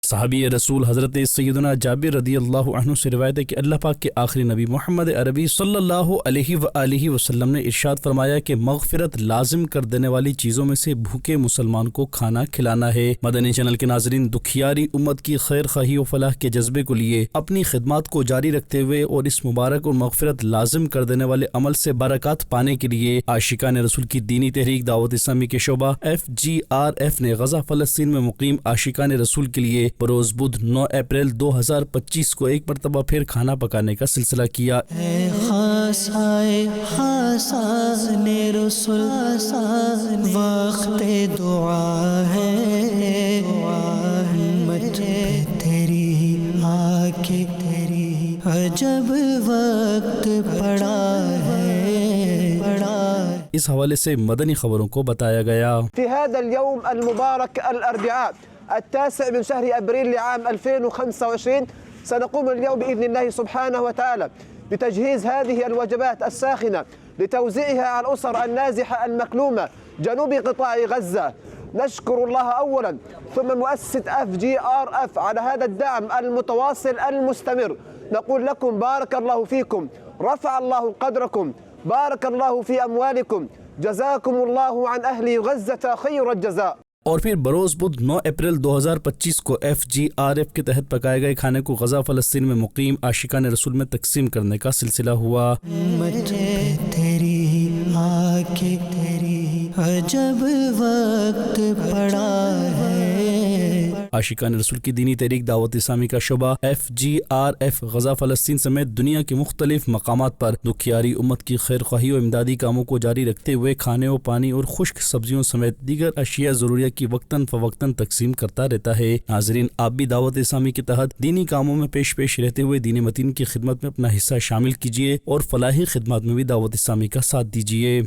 सहाबी रसूल हज़रत सैयदना जाबिर रदियल्लाहु अन्हु से रिवायत है कि अल्लाह पाक के आखिरी नबी मोहम्मद अरबी सल्लल्लाहु अलैहि वसल्लम ने इरशाद फरमाया कि मग़फ़िरत लाजिम कर देने वाली चीज़ों में से भूखे मुसलमान को खाना खिलाना है। मदनी चैनल के नाज़रीन, दुखियारी उम्मत की खैर खाही और फलाह के जज्बे को लिए अपनी खिदमत को जारी रखते हुए और इस मुबारक और मग़फ़िरत लाजिम कर देने वाले अमल से बरकत पाने के लिए आशिकान रसूल की दीनी तहरीक दावत इस्लामी के शोबा FGRF ने गज़ा फ़लस्तीन में मुक़ीम आशिकान रसूल के लिए बरोज़ बुध 9 अप्रैल 2025 को एक मरतबा फिर खाना पकाने का सिलसिला किया। जब वक्त पड़ा है इस हवाले से मदनी खबरों को बताया गया। في هذا اليوم المبارك الأربعاء 9 من شهر أبريل لعام 2025 سنقوم اليوم بإذن الله سبحانه وتعالى بتجهيز هذه الوجبات الساخنة لتوزيعها على الأسر النازحة المكلومة جنوب قطاع غزة. نشكر الله أولا ثم مؤسسة FGRF على هذا الدعم المتواصل المستمر. نقول لكم بارك الله فيكم، رفع الله قدركم، بارك الله في أموالكم، جزاكم الله عن أهل غزة خير الجزاء। और फिर बरोज़ बुध 9 अप्रैल 2025 को FGRF के तहत पकाए गए खाने को गज़ा फ़लस्तीन में मुक़ीम आशिकान रसूल में तकसीम करने का सिलसिला हुआ। जब वक्त पड़ा है आशिकान रसूल की दीनी तहरीक दावत इस्लामी का शोबा FGRF गज़ा फ़लस्तीन समेत दुनिया के मुख्तलिफ मकामात पर दुखियारी उम्मत की खैर ख्वाही और इमदादी कामों को जारी रखते हुए खाने और पानी और खुश्क सब्जियों समेत दीगर अशिया ज़रूरिया की वक्तन फ़वक्तन तकसीम करता रहता है। नाज़रीन, आप भी दावत इस्लामी के तहत दीनी कामों में पेश रहते हुए दीन मतीन की खिदमत में अपना हिस्सा शामिल कीजिए और फलाही खिदमत में भी दावत इस्लामी का साथ दीजिए।